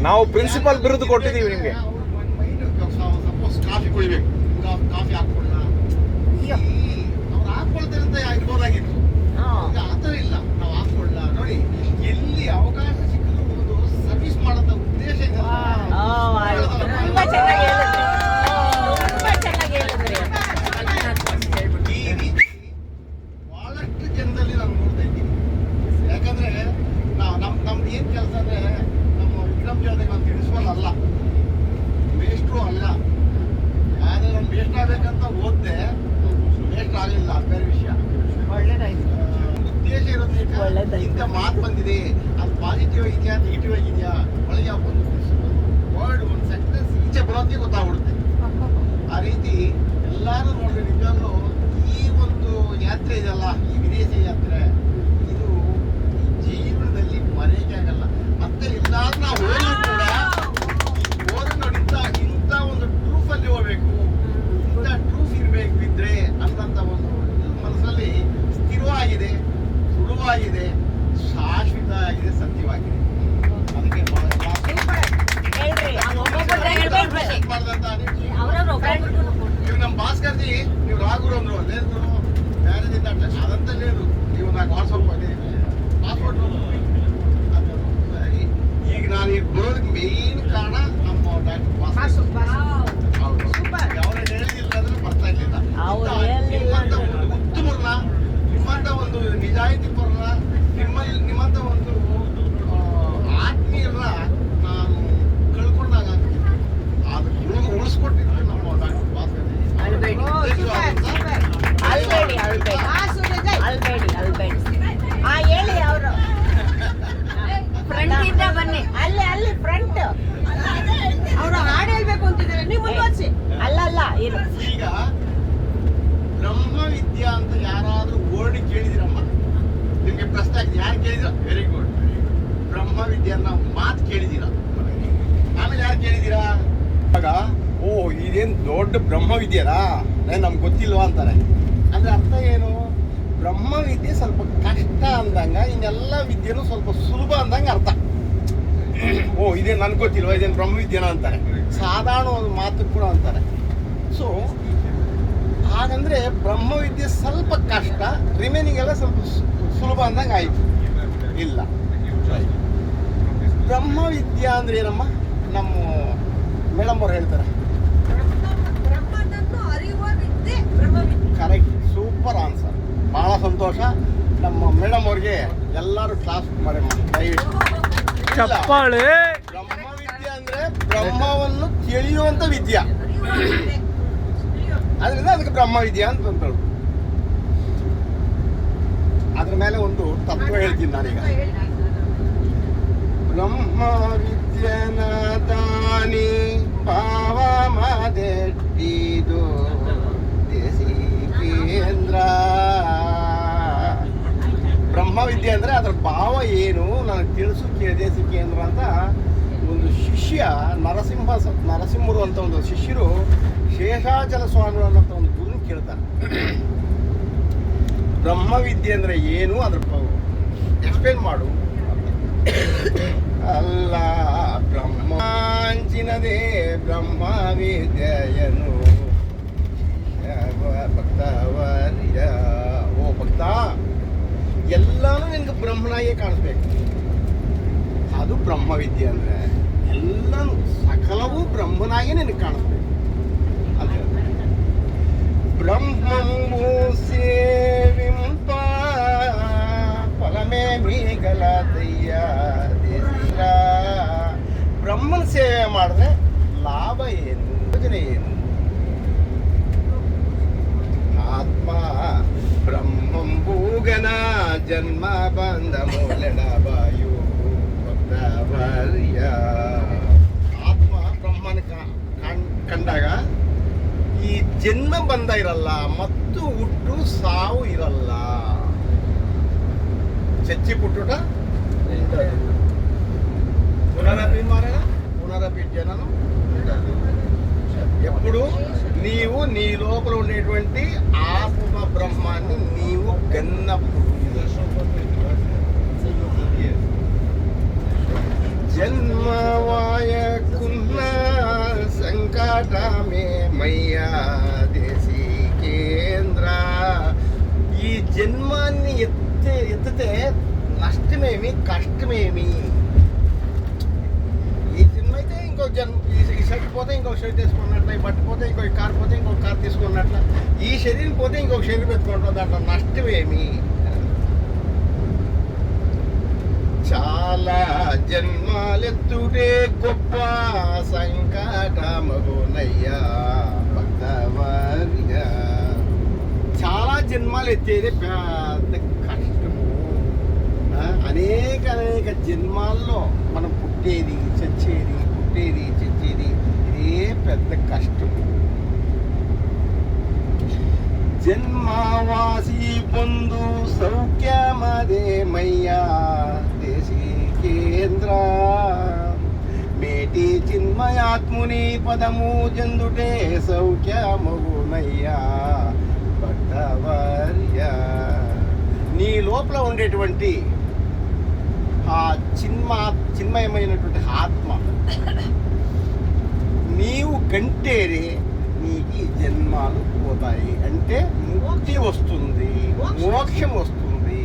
ನಾವು ಪ್ರಿನ್ಸಿಪಲ್ ಬಿರುದು ಕೊಟ್ಟಿದ್ದೀವಿ ನಿಮಗೆ. ಸಪೋಸ್ ಕಾಫಿ ಕುಡಿಬೇಕು, ಕಾಫಿ ಹಾಕೊಳ್ಳ ಅವ್ರು ಹಾಕೊಳ್ತಾರೆ ಅಂತ ಇರ್ಬೋದಾಗಿತ್ತು. ಈಗ ಆ ಥರ ಇಲ್ಲ, ನಾವು ಹಾಕೊಳ್ಳ ನೋಡಿ. ಎಲ್ಲಿ ಅವಕಾಶ ಸಿಕ್ಕರೂ ಒಂದು ಸರ್ವಿಸ್ ಮಾಡೋದ ಉದ್ದೇಶ ಇದೆ. ಈ ರೀತಿ ಬಹಳಷ್ಟು ಜನದಲ್ಲಿ ನಾನು ನೋಡ್ತಾ ಇದ್ದೀನಿ. ಯಾಕಂದ್ರೆ ನಮ್ದು ಏನ್ ಕೆಲಸ ಅಂದ್ರೆ ನಮ್ಮ ವಿಕ್ರಮ್ ಜಾತಿಗೆ ನಾನು ತಿಳಿಸೋಲ್ಲ, ಮೇಷ್ಟ್ರು ಅಲ್ಲ. ಆದ್ರೆ ನಾನು ಮೇಷ್ಟ್ರು ಆಗ್ಬೇಕಂತ ಓದ್ದೆ, ಮೇಷ್ಟ್ರು ಆಗಲಿಲ್ಲ, ಬೇರೆ ವಿಷಯ. ಉದ್ದೇಶ ಇರೋದು ಇಂಥ ಮಾತು ಬಂದಿದೆ, ಅದು ಪಾಸಿಟಿವ್ ಆಗಿದೆಯಾ ನೆಗೆಟಿವ್ ಆಗಿದೆಯಾ, ಒಳಗೆ ಒಂದು ವರ್ಡ್ ಒಂದು ಸೆಂಟೆನ್ಸ್ ಈಚೆ ಬರೋದೇ ಗೊತ್ತಾಗ್ಬಿಡುತ್ತೆ. ಆ ರೀತಿ ಎಲ್ಲಾರು ನೋಡಿದ್ರೆ ನಿಜವಾಗ್ಲೂ ಈ ಒಂದು ಯಾತ್ರೆ ಇದೆಯಲ್ಲ, ಈ ವಿದೇಶಿ ಯಾತ್ರೆ, ಇದು ಜೀವನದಲ್ಲಿ ಮರೆಯಕ್ಕೆ ಆಗಲ್ಲ. ಮತ್ತೆ ಎಲ್ಲಾದ್ರೂ ನಾವು ಹೋದ್ರು ಕೂಡ ಹೋದ್ರೆ ನೋಡಿ ಇಂಥ ಒಂದು ಟ್ರೂಫ್ ಅಲ್ಲಿ ಹೋಗ್ಬೇಕು, ಇಂಥ ಟ್ರೂಫ್ ಇರ್ಬೇಕು ಇದ್ರೆ ಅನ್ನಂತ ಒಂದು ಮನಸ್ಸಲ್ಲಿ ಸ್ಥಿರವಾಗಿದೆ, ದೃಢವಾಗಿದೆ, ಶಾಶ್ವತ ಆಗಿದೆ, ಸತ್ಯವಾಗಿದೆ. ಅದಕ್ಕೆ ನೀವು ನಮ್ಮ ಭಾಸ್ಕರ್ಜಿ, ನೀವು ರಾಘುರು ಅಂದ್ರು ಲೇದ್ರು ಮ್ಯಾರೇಜಿಂದ ಅದಂತ ಲೇರು ನೀವು నాకు ವಾಟ್ಸಪ್ ಪಾಸ್ಪೋರ್ಟ್. ಈಗ ನಾನು ಈಗ ಬರೋದಕ್ಕೆ ಮೇನ್ ಕಾರಣ ನಮ್ಮ ಡಾಕ್ಟರ್ ಭಾಸ್ಕರ್. ಅವ್ರ ಹೇಳಿದಿಲ್ಲ ಅಂದ್ರೆ ಬರ್ತಾ ಇರ್ಲಿಲ್ಲ. ನಿಮ್ಮಂತ ಒಂದು ಉತ್ತಮರನ್ನ, ನಿಮ್ಮಂತ ಒಂದು ನಿಜಾಯಿತಿ ಪರನ, ನಿಮ್ಮಂತ ಒಂದು ಆತ್ಮೀಯರನ್ನ ನಾನು ಕಳ್ಕೊಂಡಾಗ ಅದು ಉಳಿಸ್ಕೊಟ್ಟಿದ್ರು ನಮ್ಮ ಡಾಕ್ಟರ್ ಭಾಸ್ಕರ್. ಹೇಳಿ ಅವರು ಫ್ರಂಟ್ ಇಂದ ಬನ್ನಿ, ಅಲ್ಲಿ ಫ್ರಂಟ್ ಅವರು ಹಾಡು ಹೇಳ್ಬೇಕು ಅಂತಿದ್ದಾರೆ, ನೀವು ಮುಂದುವರಿಸಿ. ಅಲ್ಲ ಈಗ ಬ್ರಹ್ಮವಿದ್ಯಾ ಅಂತ ಯಾರಾದ್ರೂ ವರ್ಡ್ ಕೇಳಿದಿರಮ್ಮ? ನಿಮ್ಗೆ ಪ್ರಶ್ನೆ ಆಗಿದೆ, ಯಾರು ಕೇಳಿದಿರ? Very good. ಬ್ರಹ್ಮವಿದ್ಯಾ ಅನ್ನೋ ಮಾತು ಕೇಳಿದಿರ? ಆಮೇಲೆ ಯಾರು ಕೇಳಿದಿರಾ? ಆಗ ಓ ಇದೇನು ದೊಡ್ಡ ಬ್ರಹ್ಮವಿದ್ಯೆನಾ, ನಮ್ಗೆ ಗೊತ್ತಿಲ್ವಾ ಅಂತಾರೆ. ಅಂದ್ರೆ ಅರ್ಥ ಏನು? ಬ್ರಹ್ಮವಿದ್ಯೆ ಸ್ವಲ್ಪ ಕಷ್ಟ ಅಂದಂಗ, ಇನ್ನೆಲ್ಲ ವಿದ್ಯೆನೂ ಸ್ವಲ್ಪ ಸುಲಭ ಅಂದಂಗ ಅರ್ಥ. ಓ ಇದೇನು ನನ್ಗೆ ಗೊತ್ತಿಲ್ವಾ, ಇದೇನು ಬ್ರಹ್ಮವಿದ್ಯೆನಾ ಅಂತಾರೆ. ಸಾಧಾರಣ ಒಂದು ಮಾತು ಕೂಡ ಅಂತಾರೆ. ಸೊ ಹಾಗಂದ್ರೆ ಬ್ರಹ್ಮವಿದ್ಯೆ ಸ್ವಲ್ಪ ಕಷ್ಟ, ರಿಮೈನಿಂಗ್ ಎಲ್ಲ ಸ್ವಲ್ಪ ಸುಲಭ ಅಂದಂಗೆ ಆಯ್ತು. ಇಲ್ಲ, ಬ್ರಹ್ಮವಿದ್ಯಾ ಅಂದ್ರೆ ಏನಮ್ಮ? ನಮ್ಮ ಮೇಡಮ್ ಅವ್ರು ಹೇಳ್ತಾರೆ. ಕರೆಕ್ಟ್, ಸೂಪರ್ ಆನ್ಸರ್, ಬಹಳ ಸಂತೋಷ. ನಮ್ಮ ಮೇಡಮ್ ಅವ್ರಿಗೆ ಎಲ್ಲರೂ ಕ್ಲಾಸ್ ಮಾಡಿ ಚಪ್ಪಾಳೆ. ಬ್ರಹ್ಮವಿದ್ಯೆ ಅಂದ್ರೆ ಬ್ರಹ್ಮವನ್ನು ತಿಳಿಯುವಂತ ವಿದ್ಯಾ, ಅದರಿಂದ ಅದಕ್ಕೆ ಬ್ರಹ್ಮವಿದ್ಯಾ ಅಂತ ಅಂತೇಳು. ಅದ್ರ ಮೇಲೆ ಒಂದು ತತ್ವ ಹೇಳ್ತೀನಿ ನಾನೀಗ. ಬ್ರಹ್ಮವಿದ್ಯನಾದಾನಿ ಭಾವ ಮಾದೆಟ್ಟಿದು ದೇಸಿಕೇಂದ್ರ. ಬ್ರಹ್ಮವಿದ್ಯೆ ಅಂದ್ರೆ ಅದ್ರ ಭಾವ ಏನು ನನಗೆ ತಿಳಿಸು ದೇಸಿಕೇಂದ್ರ ಅಂತ ಒಂದು ಶಿಷ್ಯ ನರಸಿಂಹರು ಅಂತ ಒಂದು ಶಿಷ್ಯರು ಶೇಷಾಚಲ ಸ್ವಾಮಿಗಳು ಅನ್ನೋ ಒಂದು ಗುರು ಕೇಳ್ತಾರೆ, ಬ್ರಹ್ಮವಿದ್ಯೆ ಅಂದ್ರೆ ಏನು, ಅದ್ರ ಎಕ್ಸ್ಪ್ಲೇನ್ ಮಾಡು. ಅಲ್ಲ ಬ್ರಹ್ಮಾಂಚಿನದೇ ಬ್ರಹ್ಮವಿದ್ಯೆಯನು ಭಕ್ತವರ್ಯ. ಓ ಭಕ್ತ, ಎಲ್ಲಾನು ನಿನ್ಗೆ ಬ್ರಹ್ಮನಾಗೆ ಕಾಣಿಸ್ಬೇಕು, ಅದು ಬ್ರಹ್ಮವಿದ್ಯೆ ಅಂದ್ರೆ. ಎಲ್ಲಾನು ಸಕಲವೂ ಬ್ರಹ್ಮನಾಗೆ ನಿನಗೆ ಕಾಣಿಸ್ಬೇಕು ಅಂತ ಹೇಳ್ತಾರೆ. ಬ್ರಹ್ಮಂಬು ಸೇವಿಂಪ ಫಲಮೇ ಮೀಗಲದಯ್ಯ ದೇಸಿಕ. ಬ್ರಹ್ಮನ ಸೇವೆ ಮಾಡಿದ್ರೆ ಲಾಭ ಏನು, ಯೋಜನೆ ಏನು? ಆತ್ಮ ಬ್ರಹ್ಮಂಬೂಗನ ಜನ್ಮ ಬಂದ ಮೂಲೆಡ ಬಾಯು ಭಕ್ತವರ್ಯ. ಆತ್ಮ ಬ್ರಹ್ಮನ ಕಂಡಾಗ ಈ ಜನ್ಮ ಬಂಧ ಇರಲ್ಲ ಮತ್ತು ಹುಟ್ಟು ಸಾವು ಇರಲ್ಲ. ಚಚ್ಚಿ ಪುಟ್ಟುಟ పునరపి మరణ పునరపి జననం ఉండదు. ఎప్పుడు నీవు నీ లోపల ఉండేటువంటి ఆత్మ బ్రహ్మాన్ని నీవు గన్నప్పుడు ఎత్తితే నష్టమేమి కష్టమేమి? ఈ సినిమా అయితే ఇంకో ఈ షర్ట్ పోతే ఇంకొక షర్ట్ వేసుకున్నట్ల, ఈ బట్ట పోతే ఇంకొక కార్ పోతే ఇంకొక కార్ తీసుకున్నట్ల, ఈ శరీరం పోతే ఇంకొక శరీరం ఎత్తుకుంటుంది. దాంట్లో నష్టమేమి? చాలా జన్మాలెత్తుటే గొప్ప సంకటమగునయ్యా భక్తవర్య. చాలా జన్మాలు ఎత్తేదే పెద్ద కష్టము. అనేక జన్మాల్లో మనం పుట్టేది చచ్చేది ఇదే పెద్ద కష్టము. జన్మవాసి పొందు సౌఖ్యమదేమయ్యా దేశికేంద్ర. మేటి చిన్మయాత్ముని పదము జందుటే సౌఖ్యమగునయ్యా భక్తవర్య. నీ లోపల ఉండేటువంటి ఆ చిన్మయమైనటువంటి ఆత్మ నీవు కంటేనే నీకు ఈ జన్మాలు పోతాయి. అంటే ముక్తి వస్తుంది, మోక్షం వస్తుంది.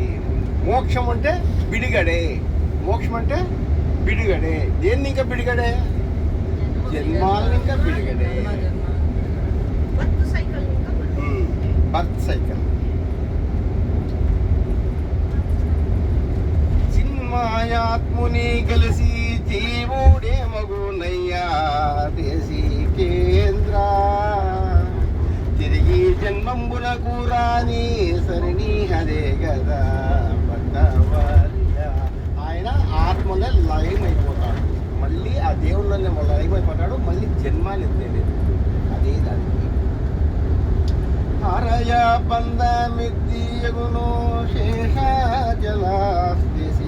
మోక్షం అంటే బిడిగడే, మోక్షం అంటే బిడిగడే. దేన్ని ఇంకా బిడిగడే? జన్మాలను ఇంకా బిడిగడే. Birth cycle. చిన్మయాత్ముని కలిసి జీవుడే మగునయ్యా దేశికేంద్ర. తిరిగి జన్మంబునకు రాని సరిని అదే కదా భక్తవర్య. ఆయన ఆత్మలే లయం అయిపోతాడు, మళ్ళీ ఆ దేవుళ్ళనే లయం అయిపోతాడు, మళ్ళీ జన్మాలు ఎత్తేలేదు. అదే దానికి హరయ బంధమిద్దియగును శేష జలాస్తికేంద్ర.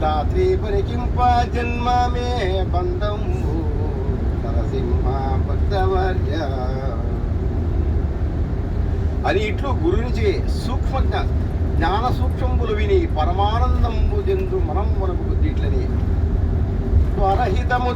దాత్రి పరికింప జన్మమే బంధంబు నరసింహ భక్తవర్య అని ఇట్లు గురించి సూక్ష్మంగా జ్ఞాన సూక్ష్మంబులు విని పరమానందంబు జందు మనం మనకు బుద్ధిట్లని స్వరహితము